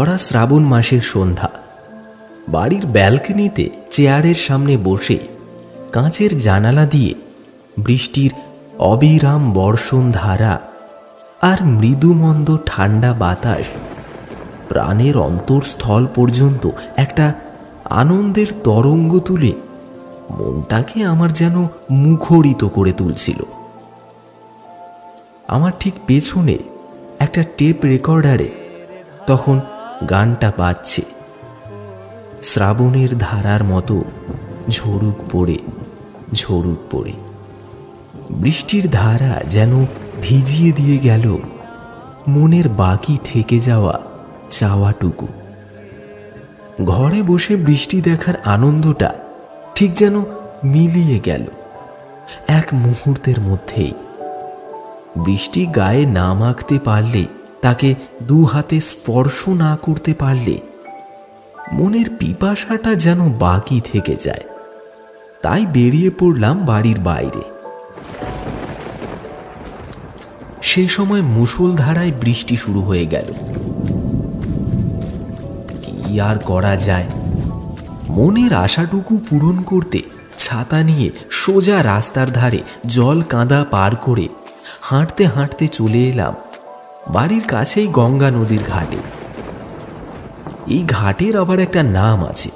ভরা শ্রাবণ মাসের সন্ধ্যা। বাড়ির ব্যালকনিতে চেয়ারের সামনে বসে কাঁচের জানালা দিয়ে বৃষ্টির অবিরাম বর্ষণ ধারা আর মৃদুমন্দ ঠান্ডা বাতাস প্রাণের অন্তরস্থল পর্যন্ত একটা আনন্দের তরঙ্গ তুলে মনটাকে আমার যেন মুখরিত করে তুলছিল। আমার ঠিক পেছনে একটা টেপ রেকর্ডারে তখন গানটা বাজছে, শ্রাবণের ধারার মতো ঝরুক পড়ে ঝরুক পড়ে। বৃষ্টির ধারা যেন ভিজিয়ে দিয়ে গেল মনের বাকি থেকে যাওয়া চাওয়াটুকু। ঘরে বসে বৃষ্টি দেখার আনন্দটা ঠিক যেন মিলিয়ে গেল এক মুহূর্তের মধ্যেই। বৃষ্টি গায়ে না মাখতে পারলে, তাকে দু হাতে স্পর্শ না করতে পারলে মনের পিপাসাটা যেন বাকি থেকে যায়। তাই বেরিয়ে পড়লাম বাড়ির বাইরে। সেই সময় মুষলধারায় বৃষ্টি শুরু হয়ে গেল। কি আর করা যায়, মনের আশাটুকু পূরণ করতে ছাতা নিয়ে সোজা রাস্তার ধারে জল কাঁদা পার করে হাঁটতে হাঁটতে চলে এলাম বাড়ির কাছেই গঙ্গা নদীর ঘাটে। এই ঘাটের আবার একটা নাম আছে,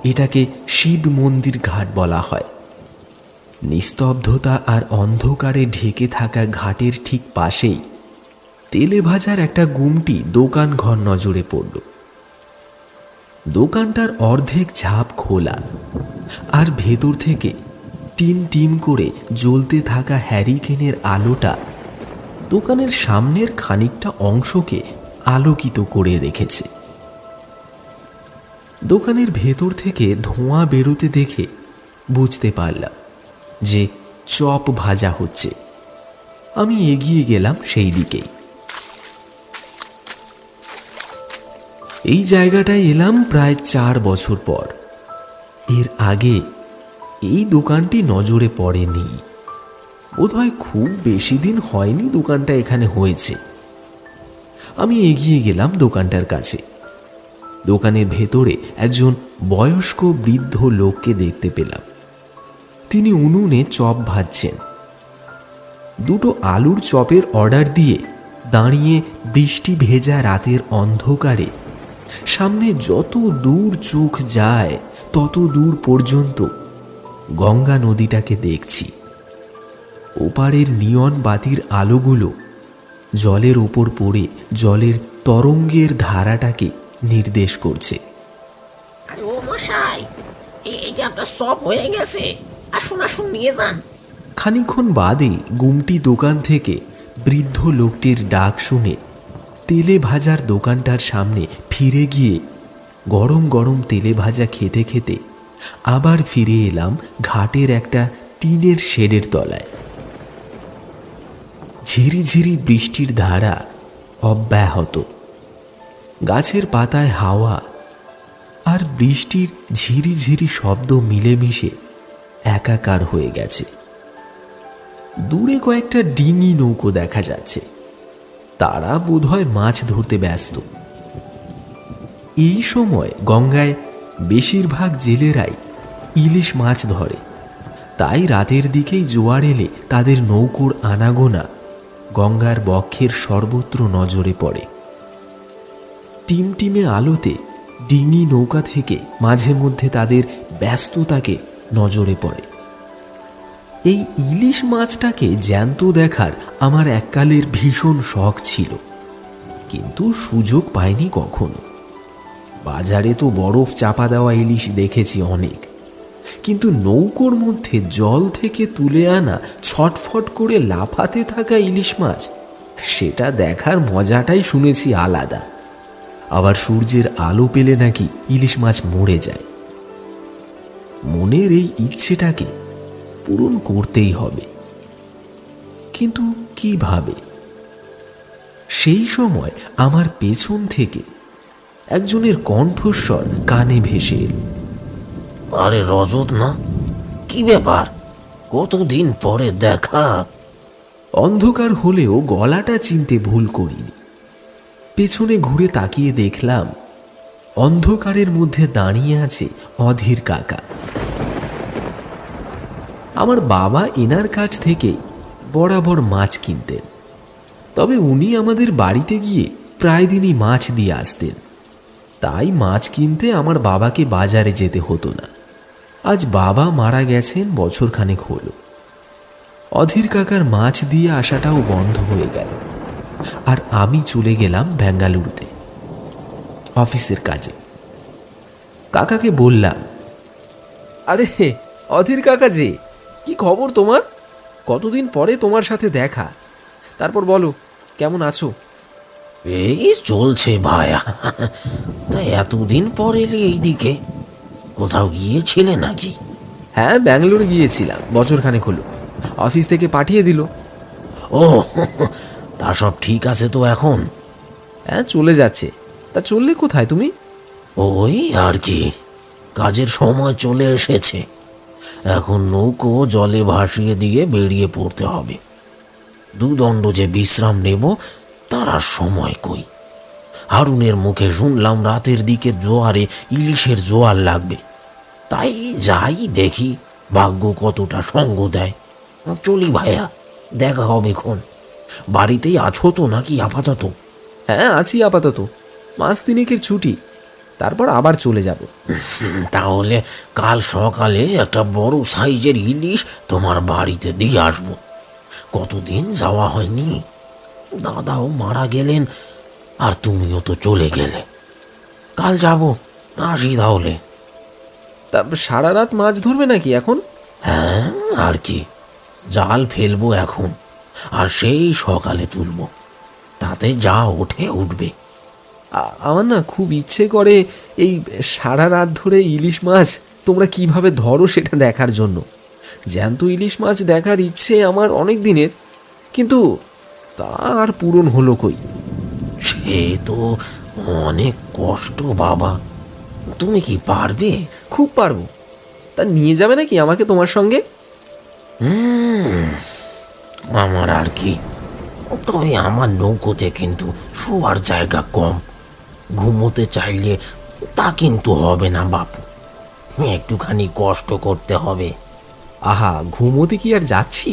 এটাকে শিব মন্দির ঘাট বলা হয়। নিস্তব্ধতা আর অন্ধকারে ঢেকে থাকা ঘাটের ঠিক পাশেই তেলে ভাজার একটা গুমটি দোকান ঘর নজরে পড়ল। দোকানটার অর্ধেক ঝাঁপ খোলা, আর ভেতর থেকে টিম টিম করে জ্বলতে থাকা হ্যারিকেনের আলোটা দোকানের সামনের খানিকটা অংশকে আলোকিত করে রেখেছে। দোকানের ভেতর থেকে ধোঁয়া বেরোতে দেখে বুঝতে পারলাম যে চপ ভাজা হচ্ছে। আমি এগিয়ে গেলাম সেই দিকেই। এই জায়গাটায় এলাম প্রায় 4 বছর পর। এর আগে এই দোকানটি নজরে পড়েনি। বোধহয় খুব বেশি দিন হয়নি দোকানটা এখানে হয়েছে। আমি এগিয়ে গেলাম দোকানটার কাছে। দোকানের ভেতরে একজন বয়স্ক বৃদ্ধ লোককে দেখতে পেলাম। তিনি উনুনে চপ ভাজছেন। 2 আলুর চপের অর্ডার দিয়ে দাঁড়িয়ে বৃষ্টি ভেজা রাতের অন্ধকারে সামনে যত দূর চোখ যায় তত দূর পর্যন্ত গঙ্গা নদীটাকে দেখছি। ওপারের নিয়ন বাতির আলোগুলো জলের ওপর পড়ে জলের তরঙ্গের ধারাটাকে নির্দেশ করছে। আরে ও মশাই, এই যে আপনার সব হয়ে গেছে, আসুন আসুন নিয়ে যান। খানিকক্ষণ বাদে গুমটি দোকান থেকে বৃদ্ধ লোকটির ডাক শুনে তেলে ভাজার দোকানটার সামনে ফিরে গিয়ে গরম গরম তেলে ভাজা খেতে খেতে আবার ফিরে এলাম ঘাটের একটা টিনের শেডের তলায়। ঝিরিঝিরি বৃষ্টির ধারা অব্যাহত। গাছের পাতায় হাওয়া আর বৃষ্টির ঝিরিঝিরি শব্দ মিলেমিশে একাকার হয়ে গেছে। দূরে কয়েকটা ডিঙি নৌকো দেখা যাচ্ছে, তারা বোধহয় মাছ ধরতে ব্যস্ত। এই সময় গঙ্গায় বেশিরভাগ জেলেরাই ইলিশ মাছ ধরে, তাই রাতের দিকেই জোয়ার এলে তাদের নৌকোর আনাগোনা গঙ্গার বক্ষের সর্বত্র নজরে পড়ে। টিমটিমে আলোতে ডিঙি নৌকা থেকে মাঝে মধ্যে তাদের ব্যস্ততাকে নজরে পড়ে। এই ইলিশ মাছটাকে জ্যান্ত দেখার আমার এককালের ভীষণ শখ ছিল, কিন্তু সুযোগ পাইনি কখনো। বাজারে তো বরফ চাপা দেওয়া ইলিশ দেখেছি অনেক, কিন্তু নৌকোর মধ্যে জল থেকে তুলে আনা ছটফট করে লাফাতে থাকা ইলিশ মাছ, সেটা দেখার মজাটাই শুনেছি আলাদা। আবার সূর্যের আলো পেলে নাকি ইলিশ মাছ মরে যায়। মনের এই ইচ্ছেটাকে পূরণ করতেই হবে, কিন্তু কিভাবে? সেই সময় আমার পেছন থেকে একজনের কণ্ঠস্বর কানে ভেসে এলো। আরে রজত না, কি ব্যাপার, কতদিন পরে দেখা। অন্ধকার হলেও গলাটা চিনতে ভুল করিনি। পেছনে ঘুরে তাকিয়ে দেখলাম অন্ধকারের মধ্যে দাঁড়িয়ে আছে অধীর কাকা। আমার বাবা এনার কাছ থেকে বরাবর মাছ কিনতেন, তবে উনি আমাদের বাড়িতে গিয়ে প্রায় দিনই মাছ দিয়ে আসতেন। তাই মাছ কিনতে আমার বাবাকে বাজারে যেতে হতো না। আজ বাবা মারা গেছেন বছরখানেক হলো। অধীর কাকার মাছ দিয়ে আসাটাও বন্ধ হয়ে গেল, আর আমি চলে গেলাম বেঙ্গালুরুতে অফিসের কাজে। কাকাকে বললাম, আরে অধীর কাকা যে, কি খবর তোমার? কতদিন পরে তোমার সাথে দেখা। তারপর বলো, কেমন আছো? এই চলছে ভায়া। তা এতদিন পর এলি এইদিকে, কোথাও গিয়েছিলে নাকি? হ্যাঁ, ব্যাঙ্গালোরে গিয়েছিলাম, বছরখানেক হলো। অফিস থেকে পাঠিয়ে দিল। ও, তা সব ঠিক আছে তো এখন? হ্যাঁ, চলে যাচ্ছে। তা চললে কোথায় তুমি? ওই আর কি, কাজের সময় চলে এসেছে। এখন নৌকো জলে ভাসিয়ে দিয়ে বেরিয়ে পড়তে হবে। দুদণ্ড যে বিশ্রাম নেব তার আর সময় কই। হারুনের মুখে শুনলাম রাতের দিকে জোয়ারে ইলিশের জোয়ার লাগবে। তাই যাই দেখি ভাগ্য কতটা সঙ্গ দেয়। চলি ভাইয়া, দেখা হবে খন। বাড়িতেই আছো তো নাকি আপাতত? হ্যাঁ, আছি আপাতত। মাস তিনেকের ছুটি, তারপর আবার চলে যাব। তাহলে কাল সকালে একটা বড় সাইজের ইলিশ তোমার বাড়িতে দিয়ে আসবো। কতদিন যাওয়া হয়নি। দাদাও মারা গেলেন, আর তুমিও তো চলে গেলে। কাল যাব, আসি তাহলে। তারপর সারা রাত মাছ ধরবে নাকি এখন? হ্যাঁ, আর কি, জাল ফেলবো এখন, আর সেই সকালে তুলব। তাতে যা ওঠে উঠবে। আমার না খুব ইচ্ছে করে এই সারা রাত ধরে ইলিশ মাছ তোমরা কিভাবে ধরো সেটা দেখার জন্য। জ্যান্ত ইলিশ মাছ দেখার ইচ্ছে আমার অনেক দিনের, কিন্তু তা আর পূরণ হলো কই। সে তো অনেক কষ্ট বাবা, তুমি কি পারবে? খুব পারবো। তা নিয়ে যাবে নাকি আমাকে তোমার সঙ্গে? আমার আর কি, তবে আমার নৌকোতে কিন্তু শোয়ার জায়গা কম। ঘুমোতে চাইলে তা কিন্তু হবে না বাপু, একটুখানি কষ্ট করতে হবে। আহা, ঘুমোতে কি আর যাচ্ছি?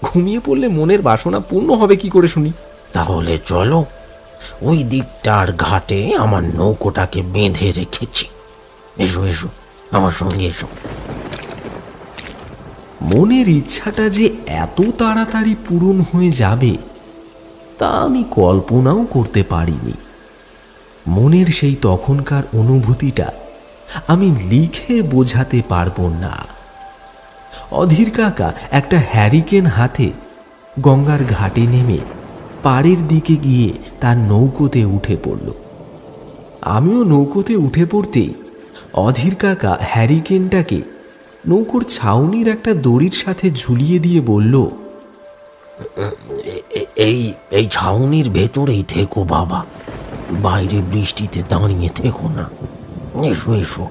ঘুমিয়ে পড়লে মনের বাসনা পূর্ণ হবে কি করে শুনি? তাহলে চলো, ওই দিকটার ঘাটে আমার নৌকোটাকে বেঁধে রেখেছি। এসো এসো, আমার সঙ্গে এসো। মনের ইচ্ছাটা যে এত তাড়াতাড়ি পূরণ হয়ে যাবে তা আমি কল্পনাও করতে পারিনি। মনের সেই তখনকার অনুভূতিটা আমি লিখে বোঝাতে পারবো না। অধীর কাকা একটা হ্যারিকেন হাতে গঙ্গার ঘাটে নেমে পাড়ের দিকে গিয়ে তার নৌকোতে উঠে পড়ল। আমিও নৌকোতে উঠে পড়তেই অধীর কাকা হ্যারিকেনটাকে নৌকোর ছাউনির একটা দড়ির সাথে ঝুলিয়ে দিয়ে বলল, এই এই ছাউনির ভেতরেই থেকো বাবা, বাইরে বৃষ্টিতে দাঁড়িয়ে থেকো না। এসো এসো,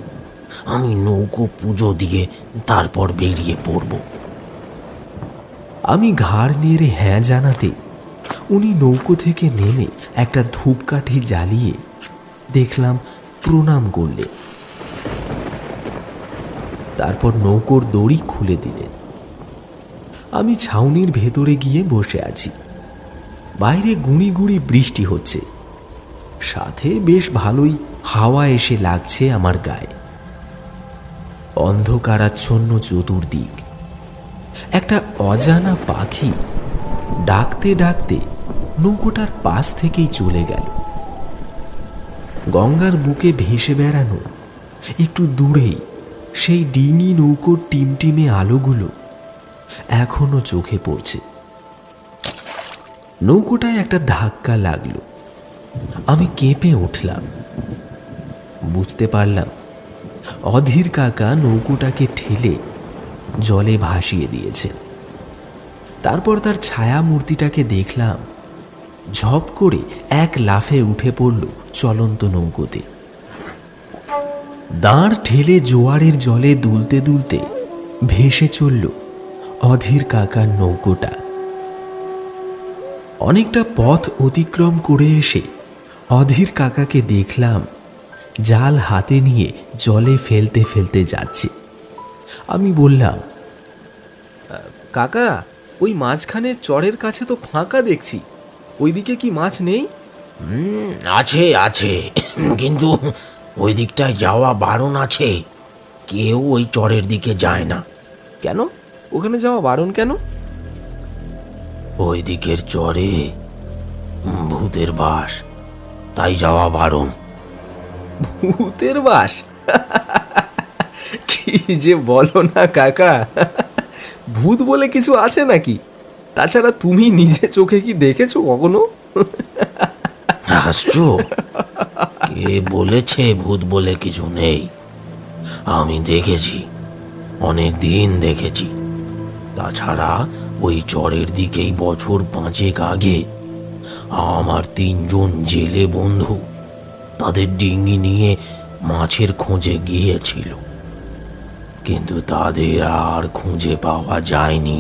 আমি নৌকো পুজো দিয়ে তারপর বেরিয়ে পড়ব। আমি ঘাড় নেড়ে হ্যাঁ জানাতে উনি নৌকো থেকে নেমে একটা ধূপকাঠি জ্বালিয়ে দেখলাম প্রণাম করলে। তারপর নৌকোর দড়ি খুলে দিলেন। আমি ছাউনির ভেতরে গিয়ে বসে আছি। বাইরে গুঁড়ি গুঁড়ি বৃষ্টি হচ্ছে, সাথে বেশ ভালোই হাওয়া এসে লাগছে আমার গায়ে। অন্ধকারাচ্ছন্ন চতুর্দিক। একটা অজানা পাখি ডাকতে ডাকতে নৌকোটার পাশ থেকেই চলে গেল। গঙ্গার বুকে ভেসে বেড়ানো একটু দূরেই সেই ডিঙি নৌকোর টিমটিমে আলোগুলো এখনো চোখে পড়ছে। নৌকোটায় একটা ধাক্কা লাগলো, আমি কেঁপে উঠলাম। বুঝতে পারলাম অধীর কাকা নৌকোটাকে ঠেলে জলে ভাসিয়ে দিয়েছে। তারপর তার ছায়া মূর্তিটাকে দেখলাম ঝপ করে এক লাফে উঠে পড়ল চলন্ত নৌকোতে। দাঁড় ঠেলে জোয়ারের জলে দুলতে দুলতে ভেসে চলল অধীর কাকার নৌকোটা। অনেকটা পথ অতিক্রম করে এসে অধীর কাকাকে দেখলাম জাল হাতে নিয়ে জলে ফেলতে ফেলতে যাচ্ছে। আমি বললাম, কাকা, ওই মাঝখানে চরের কাছে তো ফাঁকা দেখছি, ওইদিকে কি মাছ নেই? আছে আছে, কিন্তু ওই দিকটায় যাওয়া বারণ আছে। কেউ ওই চরের দিকে যায় না। কেন? ওখানে যাওয়া বারণ কেন? ওই দিকের চরে ভূতের বাস, তাই যাওয়া বারণ। ভূতের বাস? কি যে বলো না কাকা, ভূত বলে কিছু আছে নাকি? তাছাড়া তুমি নিজে চোখে কি দেখেছো কখনো? হাসছো? কে বলেছে ভূত বলে কিছু নেই? আমি দেখেছি, অনেক দিন দেখেছি। তাছাড়া ওই চরের দিকেই বছর 5 আগে আমার 3জন জেলে বন্ধু তাদের ডিঙি নিয়ে মাছের খোঁজে গিয়েছিল, কিন্তু তাদের আর খুঁজে পাওয়া যায়নি।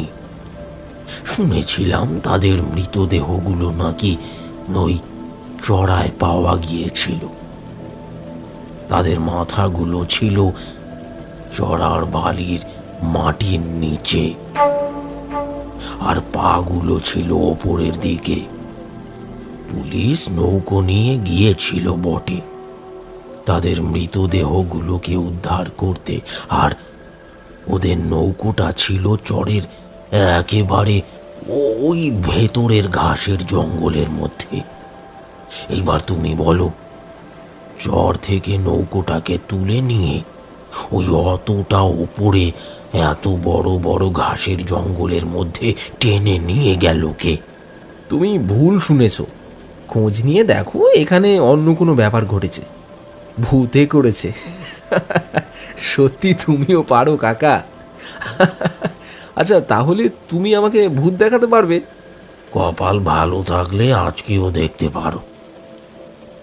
শুনেছিলাম তাদের মৃতদেহগুলো নাকি নই চড়ায় পাওয়া গিয়েছিল। তাদের মাথাগুলো ছিল চড়ার বালির মাটির নিচে, আর পাগুলো ছিল ওপরের দিকে। পুলিশ নৌকো নিয়ে গিয়েছিল বটে তাদের মৃতদেহগুলোকে উদ্ধার করতে, আর ওদের নৌকোটা ছিল চরের একেবারে ওই ভেতরের ঘাসের জঙ্গলের মধ্যে। এইবার তুমি বলো, চর থেকে নৌকোটাকে তুলে নিয়ে ওই অতটা ওপরে এত বড় বড় ঘাসের জঙ্গলের মধ্যে টেনে নিয়ে গেল কে? তুমি ভুল শুনেছ, খোঁজ নিয়ে দেখো, এখানে অন্য কোনো ব্যাপার ঘটেছে, ভূতে করেছে। সত্যি তুমিও পারো কাকা। আচ্ছা, তাহলে তুমি আমাকে ভূত দেখাতে পারবে? কপাল ভালো থাকলে আজকেও দেখতে পারো।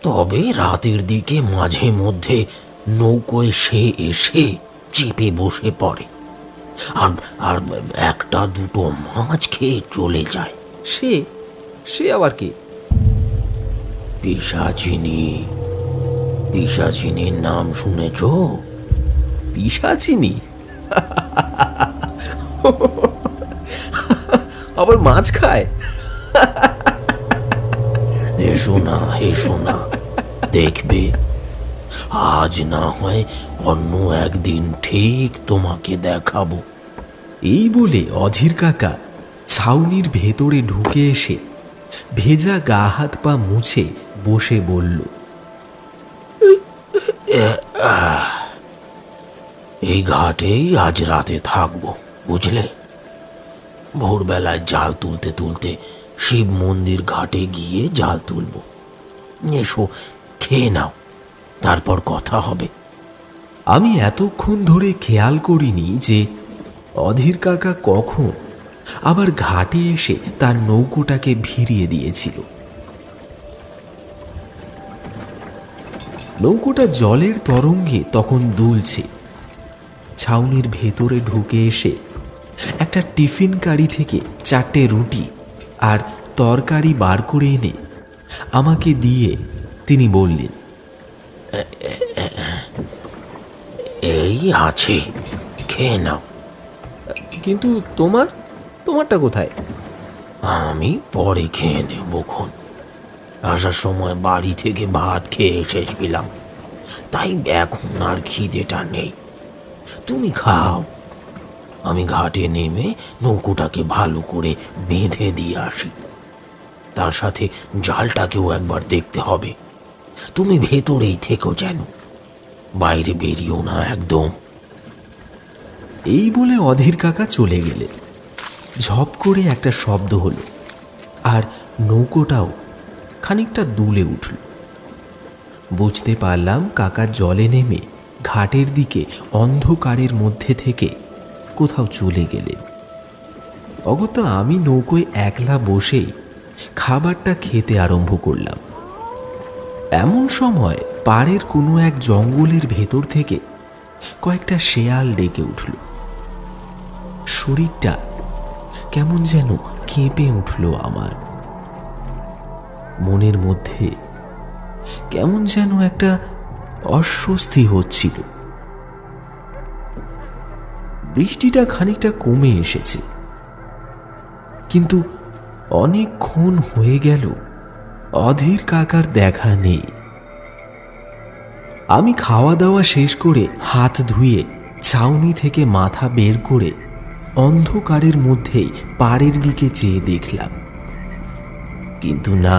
তবে রাতের দিকে মাঝে মধ্যে নৌকোয় সে এসে চেপে বসে পড়ে, আর আর একটা দুটো মাছ খেয়ে চলে যায়। সে সে আবার কে? পিশাচিনী। পিশাচিনীর নাম শুনেছ? পিশাচিনী? আবার মাছ খায়? এসো না, এসো না, দেখবে। আজ না হয় অন্য একদিন ঠিক তোমাকে দেখাবো। এই বলে অধীর কাকা ছাউনির ভেতরে ঢুকে এসে ভেজা গা হাত পা মুছে বসে বলল, এই ঘাটেই আজ রাতে থাকবো, বুঝলে? ভোরবেলায় জাল তুলতে তুলতে শিব মন্দির ঘাটে গিয়ে জাল তুলবো। এসো, খেয়ে নাও, তারপর কথা হবে। আমি এতক্ষণ ধরে খেয়াল করিনি যে অধীর কাকা কখন আবার ঘাটে এসে তার নৌকোটাকে ভিড়িয়ে দিয়েছিল। নৌকোটা জলের তরঙ্গে তখন দুলছে। ছাউনির ভেতরে ঢুকে এসে একটা টিফিন কারি থেকে 4টে রুটি আর তরকারি বার করে এনে আমাকে দিয়ে তিনি বললেন, এই আছে, খেয়ে নাও। কিন্তু তোমারটা কোথায়? আমি পরে খেয়ে নেবক্ষণ। আসার সময় বাড়ি থেকে ভাত খেয়ে এসেছিলাম, তাই এখন আর খিদেটা নেই। তুমি খাও, আমি ঘাটে নেমে নৌকোটাকে ভালো করে বেঁধে দিয়ে আসি। তার সাথে জালটাকেও একবার দেখতে হবে। তুমি ভেতরেই থেকো, যেন বাইরে বেরিও না একদম। এই বলে অধীর কাকা চলে গেলেন। ঝপ করে একটা শব্দ হলো, আর নৌকোটাও খানিকটা দুলে উঠল। বুঝতে পারলাম কাকা জলে নেমে ঘাটের দিকে অন্ধকারের মধ্যে থেকে কোথাও চলে গেলেন। অগত্যা আমি নৌকোয় একলা বসেই খাবারটা খেতে আরম্ভ করলাম। এমন সময় পাড়ের কোনো এক জঙ্গলের ভেতর থেকে কয়েকটা শেয়াল ডেকে উঠল। শরীরটা কেমন যেন কেঁপে উঠল আমার। মনের মধ্যে কেমন যেন একটা অস্বস্তি হচ্ছিল। বৃষ্টিটা খানিকটা কমে এসেছে, কিন্তু অনেকক্ষণ হয়ে গেল অধীর কাকার দেখা নেই। আমি খাওয়া দাওয়া শেষ করে হাত ধুয়ে ছাউনি থেকে মাথা বের করে অন্ধকারের মধ্যেই পাড়ের দিকে চেয়ে দেখলাম, কিন্তু না,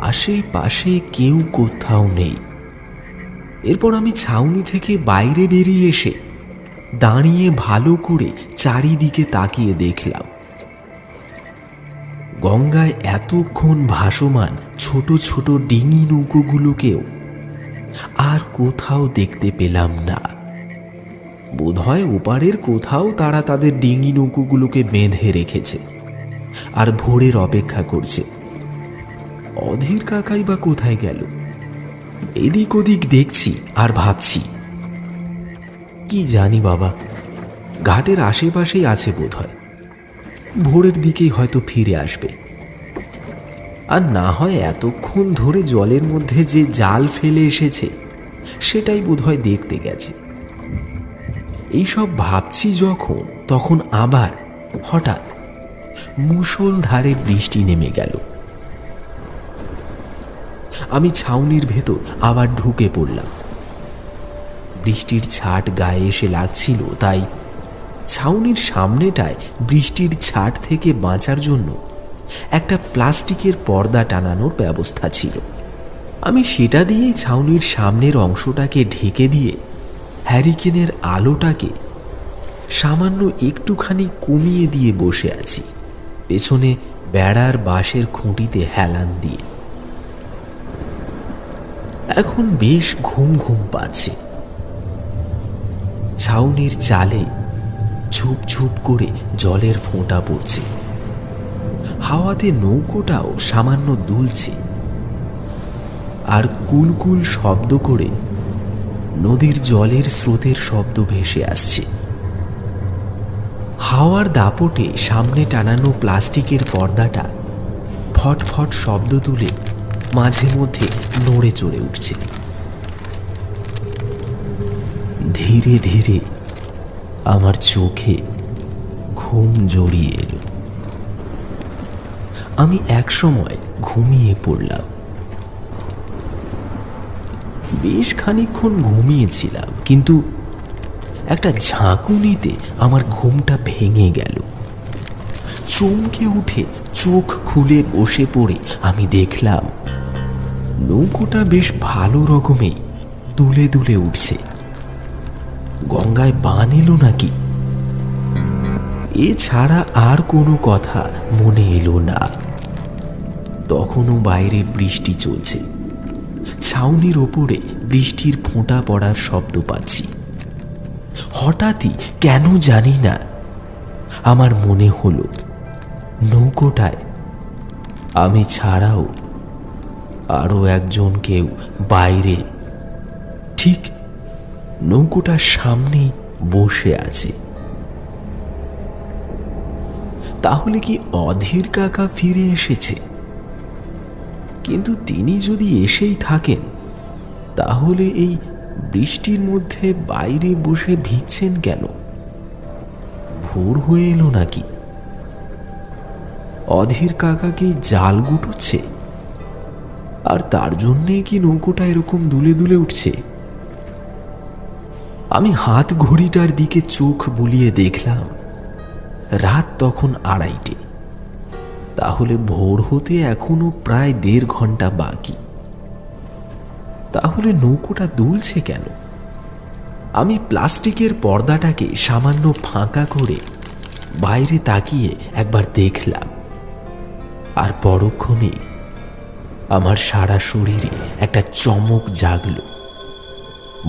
আশেপাশে কেউ কোথাও নেই। এরপর আমি ছাউনি থেকে বাইরে বেরিয়ে এসে দাঁড়িয়ে ভালো করে চারিদিকে তাকিয়ে দেখলাম। গঙ্গায় এতক্ষণ ভাসমান ছোট ছোট ডিঙি নৌকোগুলোকেও আর কোথাও দেখতে পেলাম না। বোধহয় ওপারের কোথাও তারা তাদের ডিঙি নৌকোগুলোকে বেঁধে রেখেছে আর ভোরের অপেক্ষা করছে। অধীর কাকাই বা কোথায় গেল? এদিক ওদিক দেখছি আর ভাবছি, কি জানি বাবা, ঘাটের আশেপাশেই আছে বোধহয়। ভোরের দিকেই হয়তো ফিরে আসবে, আর না হয় এতক্ষণ ধরে জলের মধ্যে যে জাল ফেলে এসেছে সেটাই বোধহয় দেখতে গেছে। এইসব ভাবছি যখন, তখন আবার হঠাৎ মুষলধারে বৃষ্টি নেমে গেল। আমি ছাউনির ভেতর আবার ঢুকে পড়লাম। বৃষ্টির ছাট গায়ে এসে লাগছিল, তাই ছাউনির সামনেটায় বৃষ্টির ছাট থেকে বাঁচার জন্য একটা প্লাস্টিকের পর্দা টানানোর ব্যবস্থা ছিল। আমি সেটা দিয়েই ছাউনির সামনের অংশটাকে ঢেকে দিয়ে হ্যারিকেনের আলোটাকে সামান্য একটুখানি কমিয়ে দিয়ে বসে আছি, পেছনে বেড়ার বাঁশের খুঁটিতে হেলান দিয়ে। এখন বেশ ঘুম ঘুম পাচ্ছে। ছাউনির চালে ঝুপ ঝুপ করে জলের ফোঁটা পড়ছে, হাওয়াতে নৌকোটাও সামান্য দুলছে, আর কুলকুল শব্দ করে নদীর জলের স্রোতের শব্দ ভেসে আসছে। হাওয়ার দাপটে সামনে টানানো প্লাস্টিকের পর্দাটা ফটফট শব্দ তুলে মাঝে মধ্যে নড়ে চড়ে উঠছে। ধীরে ধীরে আমার চোখে ঘুম জড়িয়ে এলো। আমি একসময় ঘুমিয়ে পড়লাম। বেশ খানিকক্ষণ ঘুমিয়েছিলাম, কিন্তু একটা ঝাঁকুনিতে আমার ঘুমটা ভেঙে গেল। চমকে উঠে চোখ খুলে বসে পড়ে আমি দেখলাম নৌকোটা বেশ ভালো রকমেই দুলে দুলে উঠছে। গঙ্গায় বান এলো নাকি, এছাড়া আর কোনো কথা মনে এলো না। তখনও বাইরে বৃষ্টি চলছে, ছাউনির ওপরে বৃষ্টির ফোঁটা পড়ার শব্দ পাচ্ছি। হঠাৎই কেন জানি না আমার মনে হলো নৌকোটায় আমি ছাড়াও আরো একজন কেউ বাইরে ঠিক নৌকোটার সামনে বসে আছে। তাহলে কি অধীর কাকা ফিরে এসেছে? কিন্তু তিনি যদি এসেই থাকেন, তাহলে এই বৃষ্টির মধ্যে বাইরে বসে ভিজছেন কেন? ভোর হয়ে এলো নাকি? অধীর কাকা কি জাল গুটোচ্ছে, আর তার জন্যে কি নৌকোটা এরকম দুলে দুলে উঠছে? আমি হাত ঘড়িটার দিকে চোখ বুলিয়ে দেখলাম রাত তখন 2:30। তাহলে ভোর হতে এখনো প্রায় 1.5 ঘন্টা বাকি। তাহলে নৌকোটা দুলছে কেন? আমি প্লাস্টিকের পর্দাটাকে সামান্য ফাঁকা করে বাইরে তাকিয়ে একবার দেখলাম, আর পরক্ষণে আমার সারা শরীরে একটা চমক জাগলো।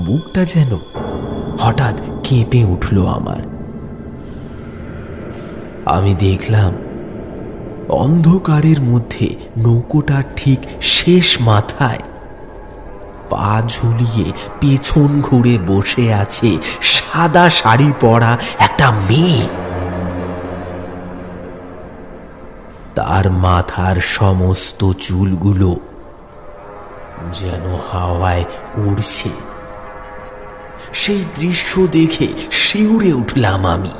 বুকটা যেন হঠাৎ কেঁপে উঠল আমার। আমি দেখলাম অন্ধকারের মধ্যে নৌকোটা ঠিক শেষ মাথায় পা ঝুলিয়ে পেছন ঘুরে বসে আছে সাদা শাড়ি পরা একটা মেয়ে। তার মাথার সমস্ত চুলগুলো যেন হাওয়ায় উড়ছে। সেই দৃশ্য দেখে শিউরে উঠলাম আমি।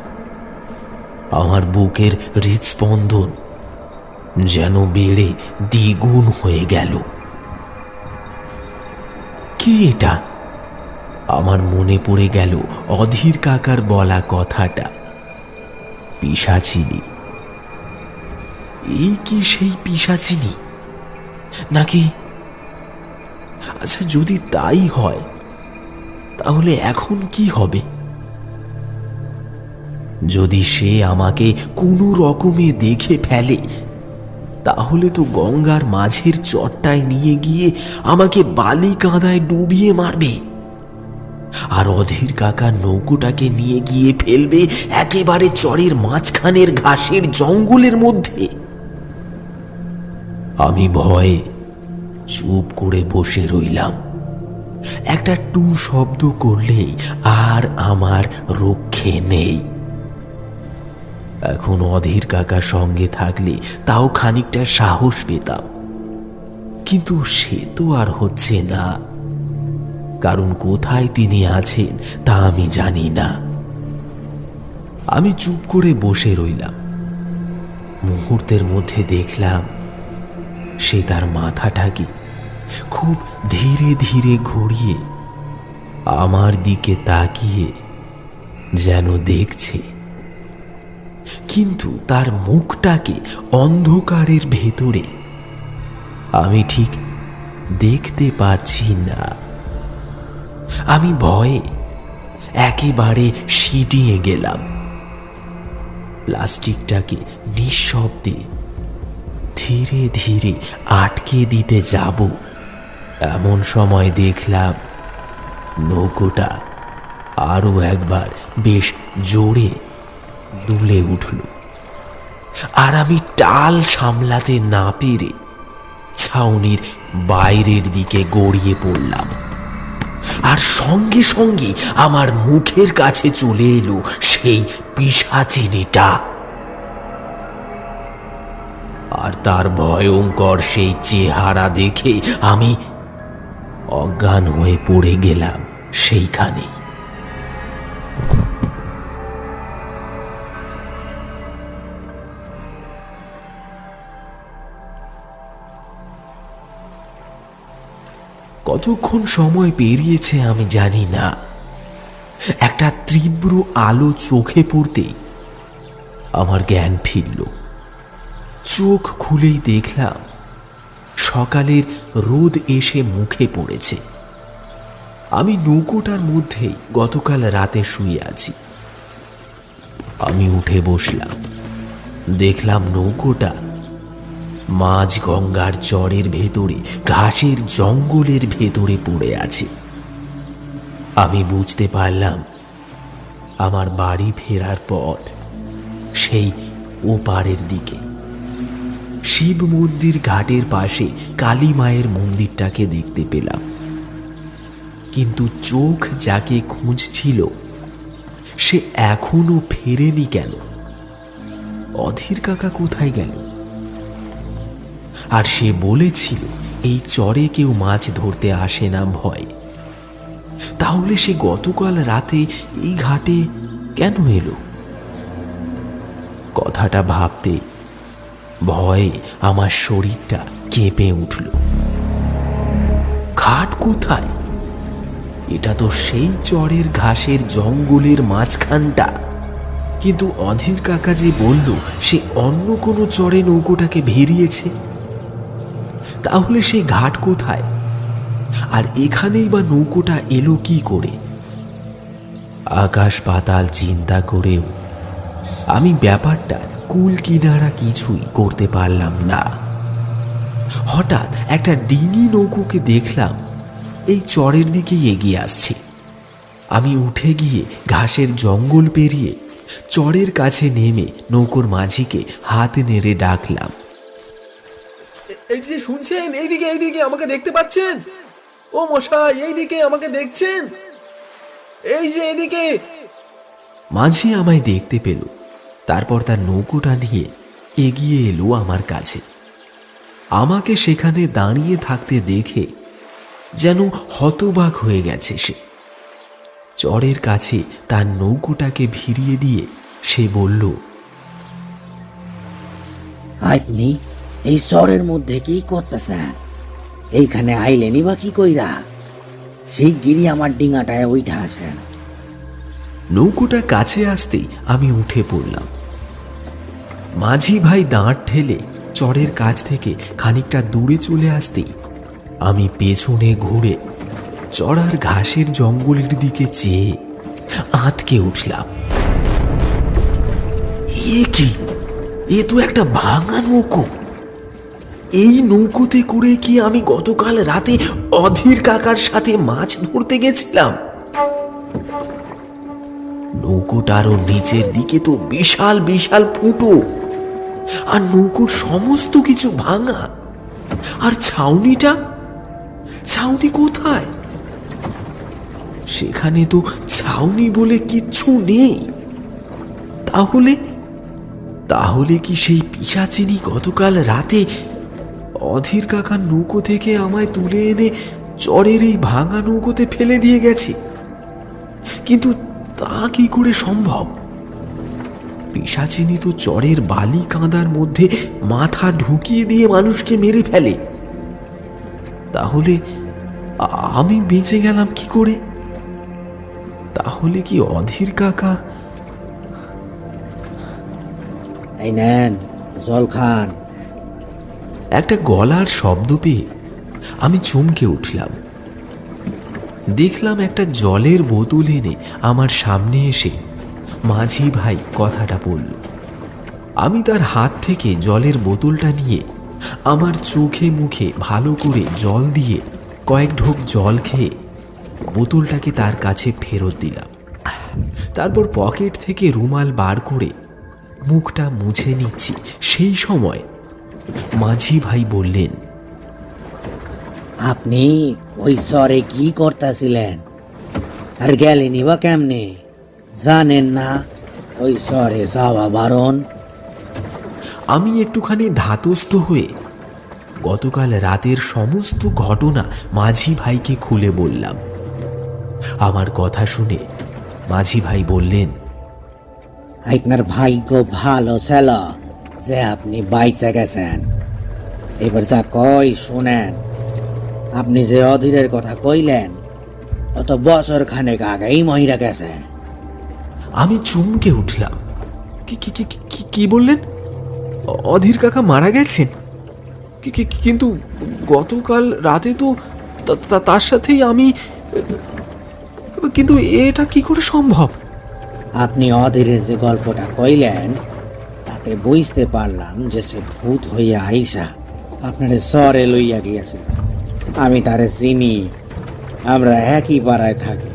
আমার বুকের হৃদস্পন্দন যেন বেড়ে দ্বিগুণ হয়ে গেল। কি এটা? আমার মনে পড়ে গেল অধীর কাকার বলা কথাটা, পিশাচিনী। এই কি সেই পিশাচিনী নাকি? আচ্ছা, যদি তাই হয় তাহলে এখন কি হবে? যদি সে আমাকে কোনো রকমে দেখে ফেলে তাহলে তো গঙ্গার মাঝের চটটায় নিয়ে গিয়ে আমাকে বালি কাঁদায় ডুবিয়ে মারবে, আর অধীর কাকার নৌকোটাকে নিয়ে গিয়ে ফেলবে একেবারে চরের মাঝখানের ঘাসের জঙ্গলের মধ্যে। আমি ভয়ে চুপ করে বসে রইলাম। একটা টু শব্দ করলেই আর আমার রক্ষে নেই। এখন অধীর কাকার সঙ্গে থাকলে তাও খানিকটা সাহস পেতাম, কিন্তু সে তো আর হচ্ছে না। কারণ কোথায় তিনি আছেন তা আমি জানি না। আমি চুপ করে বসে রইলাম। মুহূর্তের মধ্যে দেখলাম সে তার মাথাটাকে খুব ধীরে ধীরে ঘুরিয়ে আমার দিকে তাকিয়ে যেন দেখছে, কিন্তু তার মুখটাকে অন্ধকারের ভেতরে আমি ঠিক দেখতে পাচ্ছি না। আমি ভয়ে একেবারে সিঁটিয়ে গেলাম। প্লাস্টিকটাকে নিঃশব্দে ধীরে ধীরে আটকে দিতে যাব, এমন সময় দেখলাম নৌকোটা আরো একবার বেশ জোরে দুলে উঠল, আর আমি টাল সামলাতে না পেরে ছাউনির বাইরের দিকে গড়িয়ে পড়লাম। আর সঙ্গে সঙ্গে আমার মুখের কাছে চলে এলো সেই পিশাচিনীটা, আর তার ভয়ঙ্কর সেই চেহারা দেখে আমি অজ্ঞান হয়ে পড়ে গেলাম সেইখানে। কতক্ষণ সময় পেরিয়েছে আমি জানি না। একটা তীব্র আলো চোখে পড়তেই আমার জ্ঞান ফিরল। চোখ খুলেই দেখলাম সকালের রোদ এসে মুখে পড়েছে। আমি নৌকোটার মধ্যেই গতকাল রাতে শুয়ে আছি। আমি উঠে বসলাম। দেখলাম নৌকোটা মাঝ গঙ্গার চরের ভেতরে ঘাসের জঙ্গলের ভেতরে পড়ে আছে। আমি বুঝতে পারলাম আমার বাড়ি ফেরার পথ সেই ওপারের দিকে। শিব মন্দির ঘাটের পাশে কালী মায়ের মন্দিরটাকে দেখতে পেলাম, কিন্তু চোখ যাকে খুঁজছিল সে এখনো ফেরেনি কেন? অধীর কাকা কোথায় গেল? আর সে বলেছিল এই চরে কেউ মাছ ধরতে আসে না ভয়। তাহলে সে গতকাল রাতে এই ঘাটে কেন এলো? কথাটা ভাবতে ভয়ে আমার শরীরটা কেঁপে উঠল। ঘাট কোথায়? এটা তো সেই চরের ঘাসের জঙ্গলের মাঝখানটা। কিন্তু অধীর কাকা যে বলল সে অন্য কোনো চরে নৌকোটাকে ভেরিয়েছে, তাহলে সেই ঘাট কোথায়? আর এখানেই বা নৌকোটা এলো কি করে? আকাশ পাতাল চিন্তা করেও আমি ব্যাপারটা কুল কিনারা কিছুই করতে পারলাম না। হঠাৎ একটা ডিঙি নৌকোকে দেখলাম এই চরের দিকেই এগিয়ে আসছে। আমি উঠে গিয়ে ঘাসের জঙ্গল পেরিয়ে চরের কাছে নেমে নৌকোর মাঝিকে হাত নেড়ে ডাকলাম, এই যে শুনছেন, এইদিকে এইদিকে আমাকে দেখতে পাচ্ছেন? ও মশাই, এইদিকে আমাকে দেখছেন? এই যে এদিকে। মাঝি আমায় দেখতে পেল। তারপর তার নৌকোটা নিয়ে এগিয়ে এলো আমার কাছে। আমাকে সেখানে দাঁড়িয়ে থাকতে দেখে যেন হতবাক হয়ে গেছে সে। চরের কাছে তার নৌকোটাকে ভিড়িয়ে দিয়ে সে বলল, আপনি এই শহরের মধ্যে কি করতেছেন? এইখানে আইলেনি বা কি কইরা? শিগগিরই আমার ডিঙাটায় ওইটা আসেন। নৌকোটা কাছে আসতেই আমি উঠে পড়লাম। মাঝি ভাই দাঁড় ঠেলে চরের কাছ থেকে খানিকটা দূরে চলে আসতেই আমি পেছনে ঘুরে চড়ার ঘাসের জঙ্গলের দিকে চেয়ে আঁতকে উঠলাম। এ কি? এ তো একটা ভাঙা নৌকো। এই নৌকোতে করে কি আমি গতকাল রাতে অধীর কাকার সাথে মাছ ধরতে গেছিলাম? নৌকোটারও নিচের দিকে তো বিশাল বিশাল ফুটো, আর নৌকোর সমস্ত কিছু ভাঙা। আর ছাউনি কোথায়? সেখানে তো ছাউনি বলে কিচ্ছু নেই। তাহলে কি সেই পিশাচিনী গতকাল রাতে অধীর কাকার নৌকো থেকে আমায় তুলে এনে চরের এই ভাঙা নৌকোতে ফেলে দিয়ে গেছে? কিন্তু তা কি করে সম্ভব? পিশাচিনী তো চরের বালি কাঁদার মধ্যে মাথা ঢুকিয়ে দিয়ে মানুষকে মেরে ফেলে। তাহলে আমি বেঁচে গেলাম কি করে? তাহলে কি অধীর কাকা? এই নেন জল খান। একটা গলার শব্দ পেয়ে আমি চমকে উঠলাম। দেখলাম একটা জলের বোতল এনে আমার সামনে এসে মাঝি ভাই কথাটা বলল। আমি তার হাত থেকে জলের বোতলটা নিয়ে আমার চোখে মুখে ভালো করে জল দিয়ে কয়েক ঢোক জল খেয়ে বোতলটাকে তার কাছে ফেরত দিলাম। তারপর পকেট থেকে রুমাল বার করে মুখটা মুছে নিচ্ছি, সেই সময় মাঝি ভাই বললেন, আপনি ওই শহরে কি করতেছিলেন? আর গেলেনি বা কেমনে? জানেন না ওই শহরে যাওয়া বারণ? আমি একটুখানি ধাতস্থ হয়ে গতকাল রাতের সমস্ত ঘটনা মাঝি ভাইকে খুলে বললাম। আমার কথা শুনে মাঝি ভাই বললেন, আপনার ভাগ্য ভালো ছিল যে আপনি বাইচে গেছেন। এবার যা কই শুনেন। আপনি যে অধীরের কথা কইলেন অত বছর খানেক আগেই মহিরা গেছে। আমি চমকে উঠলাম। কি বললেন? অধীর কাকা মারা গেছেন? কিন্তু গতকাল রাতে তো তার সাথেই আমি, কিন্তু এটা কি করে সম্ভব? আপনি অধীরের যে গল্পটা কইলেন তাতে বুঝতে পারলাম যে সে ভূত হইয়া আইসা আপনার শহরে লইয়া গিয়েছিল। আমি তারে চিনি, আমরা একই পাড়ায় থাকি।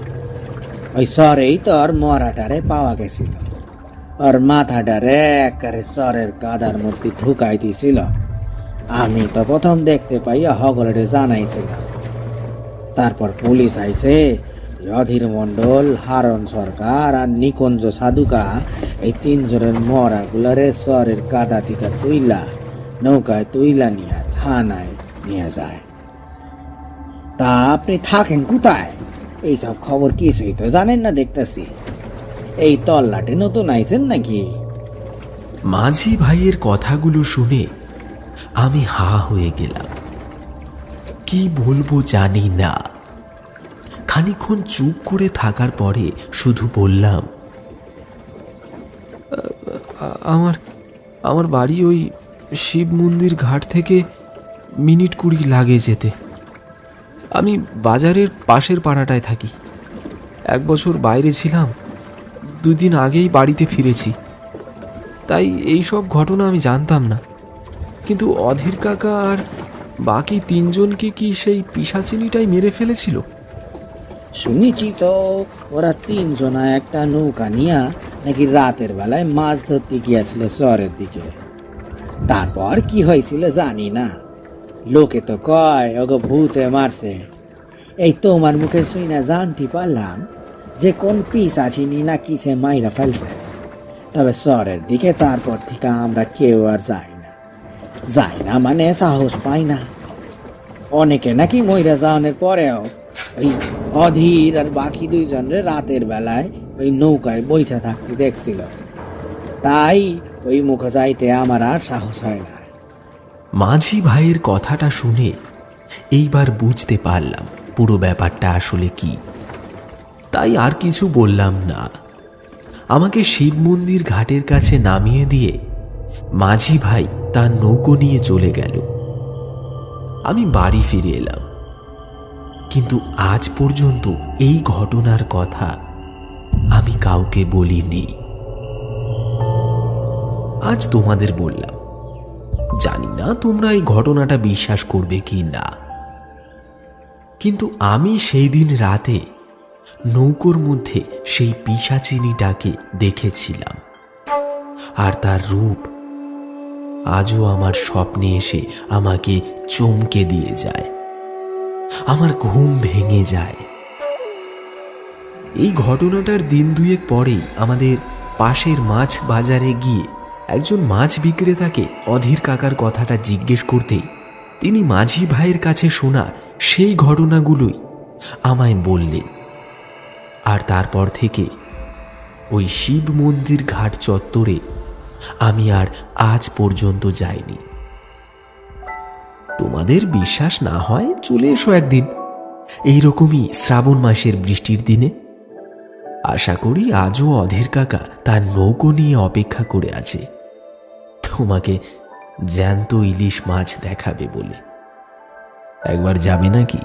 ওই শহরেই তো ওর মরাটারে পাওয়া গেছিল। ওর মাথাটারে একেবারে শহরের কাদার মধ্যে ঢুকাই দিছিল। আমি তো প্রথম দেখতে পাইয়া হগলরে জানাইছিলাম। তারপর পুলিশ আইছে। অধীর মণ্ডল, হারণ সরকার আর নিকুঞ্জ সাধুকা এই তিনজনের মরাগুলারে শহরের কাদা থেকে নৌকায় তুইলা নিয়ে থানায় নিয়ে যায়। তা আপনি থাকেন কোথায়? এইসব খবর কিছুই তো জানেন না দেখতেছি। এই তল্লাটে নতুন আইছেন নাকি? মাঝি ভাইয়ের কথাগুলো শুনে আমি হা হয়ে গেলাম। কি বলবো জানি না। খানিকক্ষণ চুপ করে থাকার পরে শুধু বললাম, আমার বাড়ি ওই শিব মন্দির ঘাট থেকে মিনিট 20 লাগে যেতে। আমি বাজারের পাশের পাড়াটায় থাকি। 1 বছর বাইরে ছিলাম, 2 দিন আগেই বাড়িতে ফিরেছি। তাই এই সব ঘটনা আমি জানতাম না। কিন্তু অধীর কাকা আর বাকি 3 জনকে কি সেই পিশাচিনীটাই মেরে ফেলেছিল? শুনেছি তো ওরা 3 জনা একটা নৌকা নিয়া নাকি রাতের বেলায় মাছ ধরতে গিয়েছিল শহরের দিকে। তারপর কি হয়েছিল জানি না। লোকে তো কয় ওগো ভূতে মারছে। এই তোমার মুখে শুনে জানতে পারলাম যে কোন পিশাচিনী না কিসে মাইরা ফেলছে। তবে শহরের দিকে তারপর থেকে আমরা কেউ আর যাই না মানে সাহস পাই না। অনেকে নাকি মইরা যাওয়ানোর পরেও ওই অধীর আর বাকি দুইজনের রাতের বেলায় ওই নৌকায় বইসা থাকতে দেখছিল। তাই ওই মুখে যাইতে আমার আর সাহস হয় না। মাঝি ভাইয়ের কথাটা শুনে এইবার বুঝতে পারলাম পুরো ব্যাপারটা আসলে কি। তাই আর কিছু বললাম না। আমাকে শিব মন্দির ঘাটের কাছে নামিয়ে দিয়ে মাঝি ভাই তার নৌকো নিয়ে চলে গেল। আমি বাড়ি ফিরে এলাম, কিন্তু আজ পর্যন্ত এই ঘটনার কথা আমি কাউকে বলিনি। আজ তোমাদের বললাম। জানি না তোমরা এই ঘটনাটা বিশ্বাস করবে কি না, কিন্তু আমি সেই দিন রাতে নৌকোর মধ্যে সেই পিশাচিনীটাকে দেখেছিলাম, আর তার রূপ আজও আমার স্বপ্নে এসে আমাকে চমকে দিয়ে যায়। আমার ঘুম ভেঙে যায়। এই ঘটনাটার দিন দুয়েক পরেই আমাদের পাশের মাছ বাজারে গিয়ে একজন মাছ বিক্রেতাকে অধীর কাকার কথাটা জিজ্ঞেস করতেই তিনি মাঝি ভাইয়ের কাছে শোনা সেই ঘটনাগুলোই আমায় বললেন। আর তারপর থেকে ওই শিব মন্দির ঘাট চত্বরে আমি আর আজ পর্যন্ত যাইনি। তোমাদের বিশ্বাস না হয় চলে এসো একদিন এইরকমই শ্রাবণ মাসের বৃষ্টির দিনে। আশা করি আজও অধীর কাকা তার নৌকো নিয়ে অপেক্ষা করে আছে তোমাকে জ্যান্ত ইলিশ মাছ দেখাবে বলে। একবার যাবে নাকি?